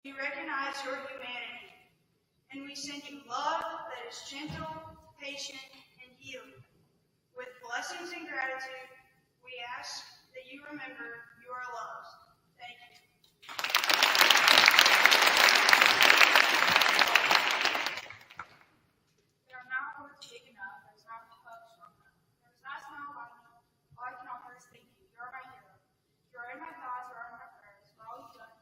We recognize your humanity, and we send you love that is gentle, patient, and healing. With blessings and gratitude, we ask that you remember you are loved. Thank you. They are now going to take enough. There's not a hug strong enough. There's not a smile wide enough. All I can offer is thank you. You're my hero. You're in my thoughts. You're in my prayers. For all you've done.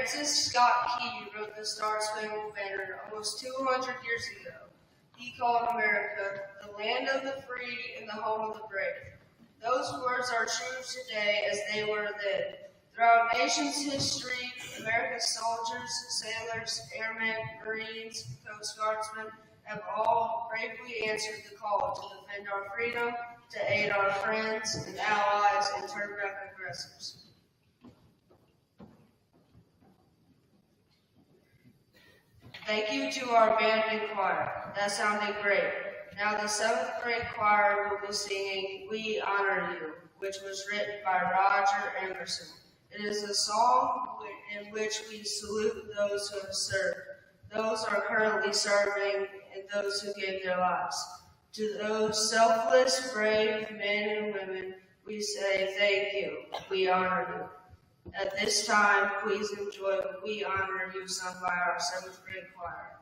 Francis Scott Key wrote the Star Spangled Banner almost 200 years ago. He called America the land of the free and the home of the brave. Those words are true today as they were then. Throughout nation's history, America's soldiers, sailors, airmen, Marines, Coast Guardsmen have all bravely answered the call to defend our freedom, to aid our friends and allies, and turn back aggressors. Thank you to our band and choir. That sounded great. Now the 7th grade choir will be singing We Honor You, which was written by Roger Emerson. It is a song in which we salute those who have served, those who are currently serving, and those who gave their lives. To those selfless, brave men and women, we say thank you. We honor you. At this time, please enjoy We Honor You sung by our 7th grade choir.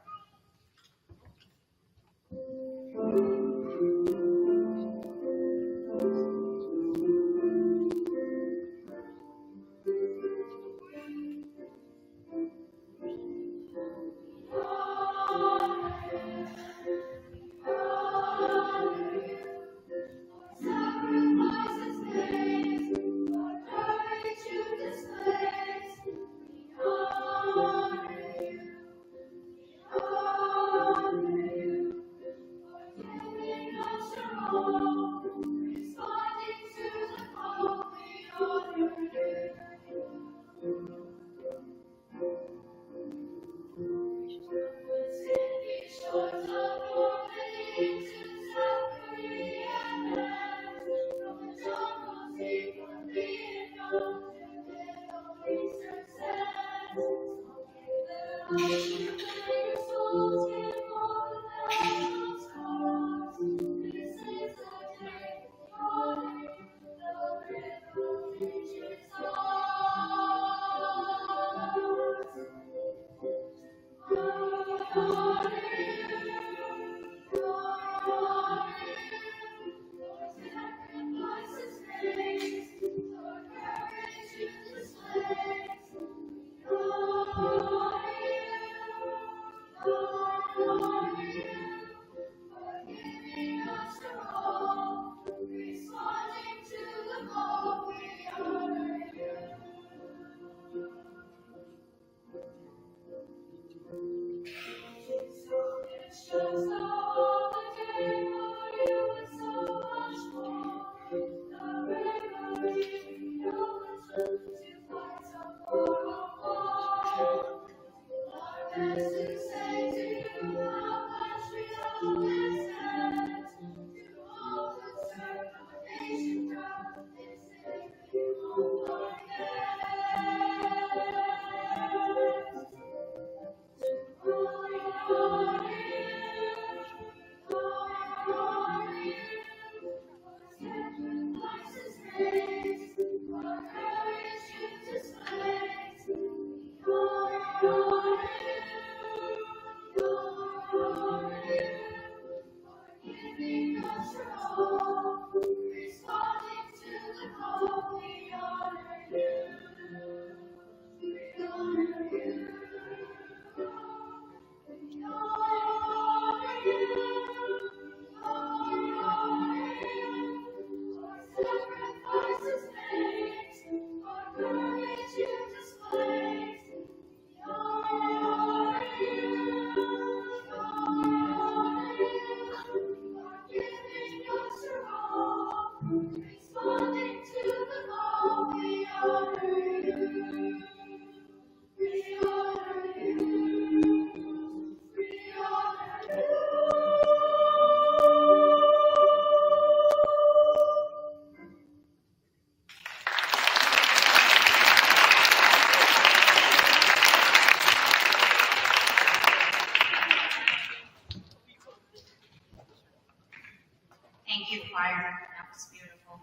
Thank you, choir. That was beautiful.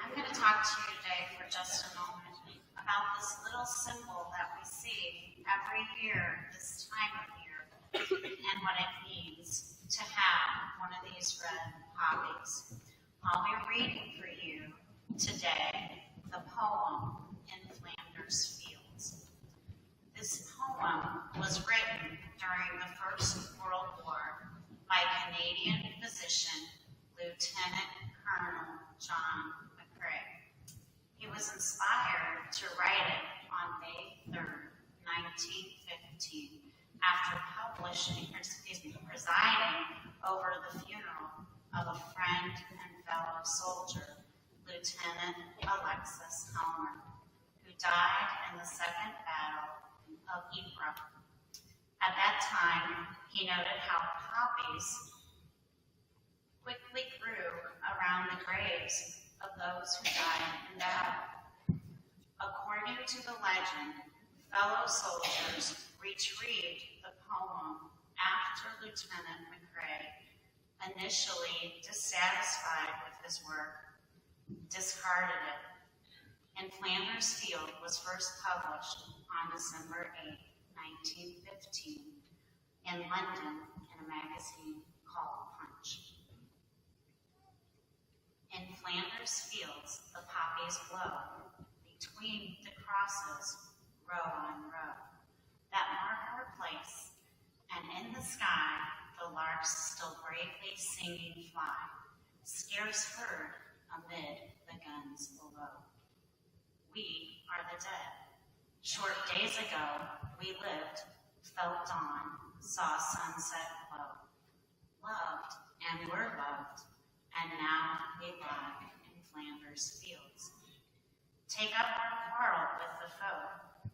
I'm going to talk to you today for just a moment about this little symbol that we see every year, this time of year, and what it means to have one of these red poppies. I'll be reading for you today the poem in Flanders Fields. This poem was written during the First World War by Canadian physician Lieutenant Colonel John McCrae. He was inspired to write it on May 3rd, 1915, after presiding over the funeral of a friend and fellow soldier, Lieutenant Alexis Helmer, who died in the Second Battle of Ypres. At that time, he noted how poppies quickly grew around the graves of those who died in battle. According to the legend, fellow soldiers retrieved the poem after Lieutenant McCrae, initially dissatisfied with his work, discarded it, and Flanders Field was first published on December 8, 1915, in London in a magazine called Punch. In Flanders Fields, the poppies blow between the crosses, row on row, that mark our place, and in the sky, the larks still bravely singing fly, scarce heard amid the guns below. We are the dead. Short days ago, we lived, felt dawn, saw sunset glow, loved and were loved, and now we lie in Flanders Fields. Take up our quarrel with the foe.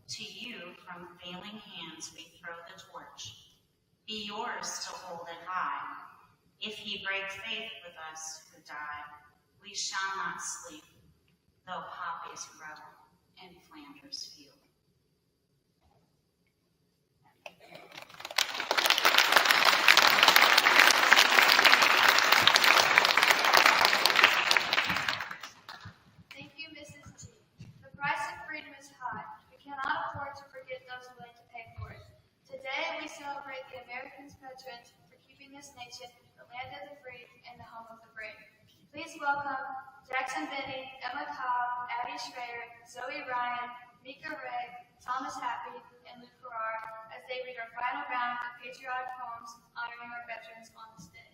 To you, from failing hands, we throw the torch. Be yours to hold it high. If ye break faith with us who die, we shall not sleep, though poppies grow in Flanders Field. Thank you, Mrs. T. The price of freedom is high. We cannot afford to forget those willing to pay for it. Today, we celebrate the Americans' veterans for keeping this nation the land of the free and the home of the brave. Please welcome Jackson Benny, Emma Cobb, Abby Schrader, Zoe Ryan, Mika Ray, Thomas Happy, and Luke Farrar as they read our final round of patriotic poems honoring our veterans on this day.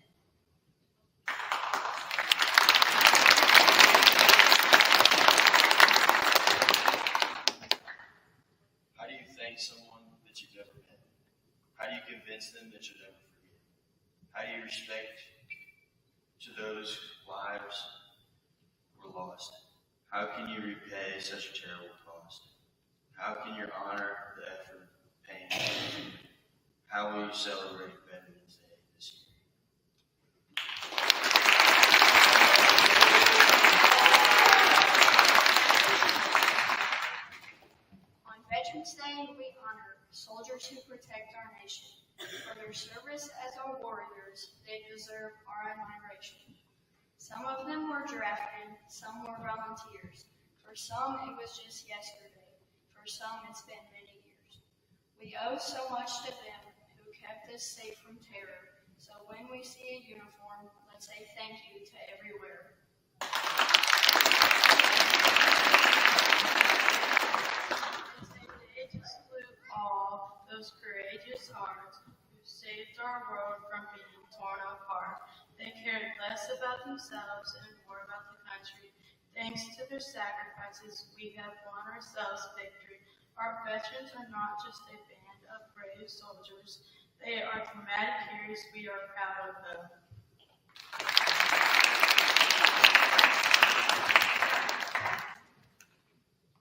How do you thank someone that you've never met? How do you convince them that you'll never forget? How do you respect to those whose lives were lost? How can you repay such a terrible cost? How can you honor the effort, pain, and how will you celebrate Veterans Day this year? On Veterans Day, we honor soldiers who protect our nation. For their service as our warriors, they deserve our admiration. Some of them were drafted, some were volunteers. For some, it was just yesterday. For some, it's been many years. We owe so much to them who kept us safe from terror. So when we see a uniform, let's say thank you to every wearer. Today to salute all those courageous hearts who saved our world from being torn apart. They cared less about themselves and more about the country. Thanks to their sacrifices, we have won ourselves victory. Our veterans are not just a band of brave soldiers. They are dramatic heroes. We are proud of them.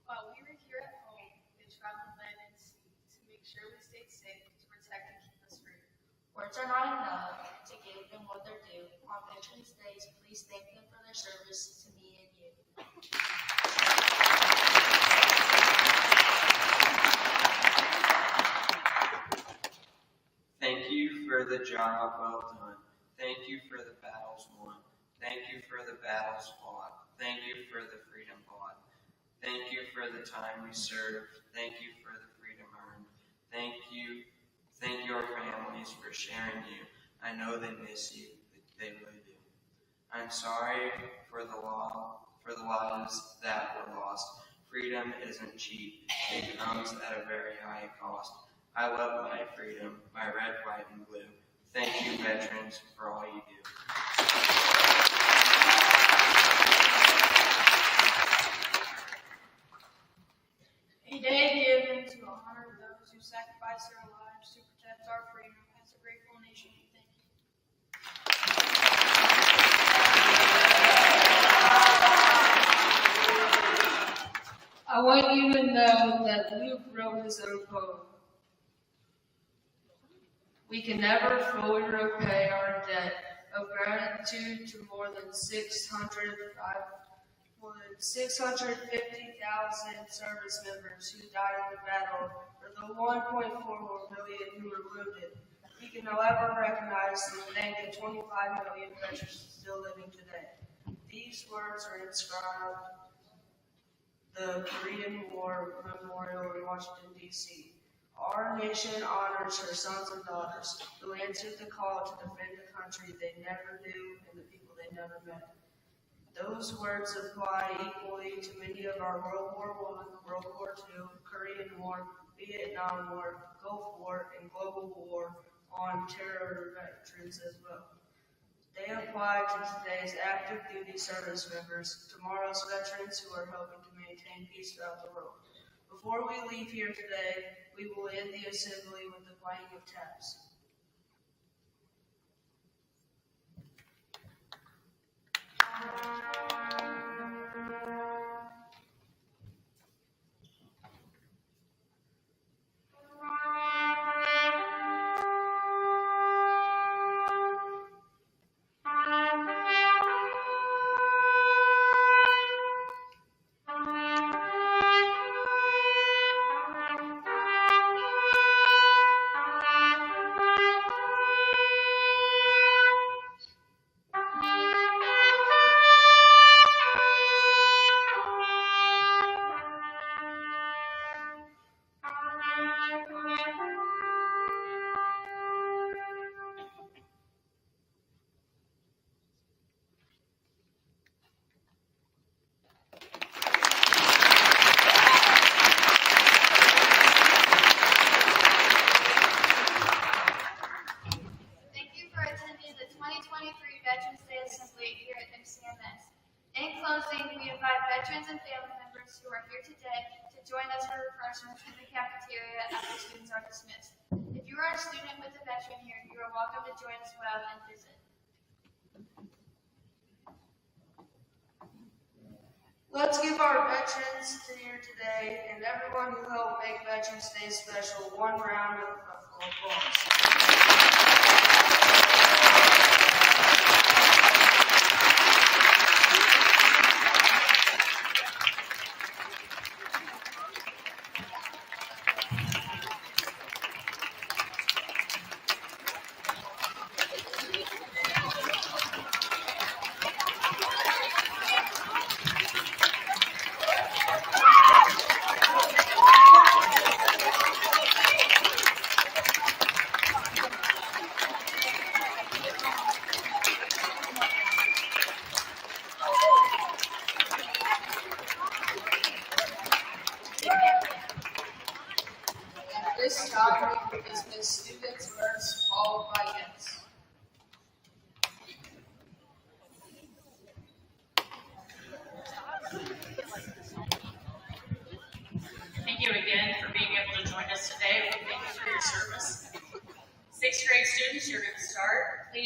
While we were here at home, we traveled land and sea to make sure we stayed safe, to protect and keep us free. Words are not enough to give them what they're due. On Veterans Days, please thank them for their service to me and you. Thank you for the job well done. Thank you for the battles won. Thank you for the battles fought. Thank you for the freedom bought. Thank you for the time we served. Thank you for the freedom earned. Thank you. Thank your families for sharing you. I know they miss you. They really do. I'm sorry for the lives that were lost, Freedom isn't cheap. It comes at a very high cost. I love my freedom, my red, white, and blue. Thank you, veterans, for all you do. A day given to honor those who sacrificed their lives to protect our freedom. As a grateful nation, we thank you. I want you to know that Luke wrote his own poem. We can never fully repay our debt of gratitude to more than 650,000 service members who died in the battle, or the 1.4 million who were wounded. We can, however, recognize and thank the 25 million veterans still living today. These words are inscribed the Korean War Memorial in Washington, D.C. Our nation honors her sons and daughters who answered the call to defend the country they never knew and the people they never met. Those words apply equally to many of our World War I, World War II, Korean War, Vietnam War, Gulf War, and Global War on terror veterans as well. They apply to today's active duty service members, tomorrow's veterans who are helping to maintain peace throughout the world. Before we leave here today, we will end the assembly with the playing of taps. Veterans Day Assembly here at MCMS. In closing, we invite veterans and family members who are here today to join us for refreshments in the cafeteria after students are dismissed. If you are a student with a veteran here, you are welcome to join as well and visit. Let's give our veterans here today and everyone who helped make Veterans Day special one round of applause. This time we will dismiss students first, followed by guests. Thank you again for being able to join us today. Thank you for your service. Sixth grade students, you're going to start. Please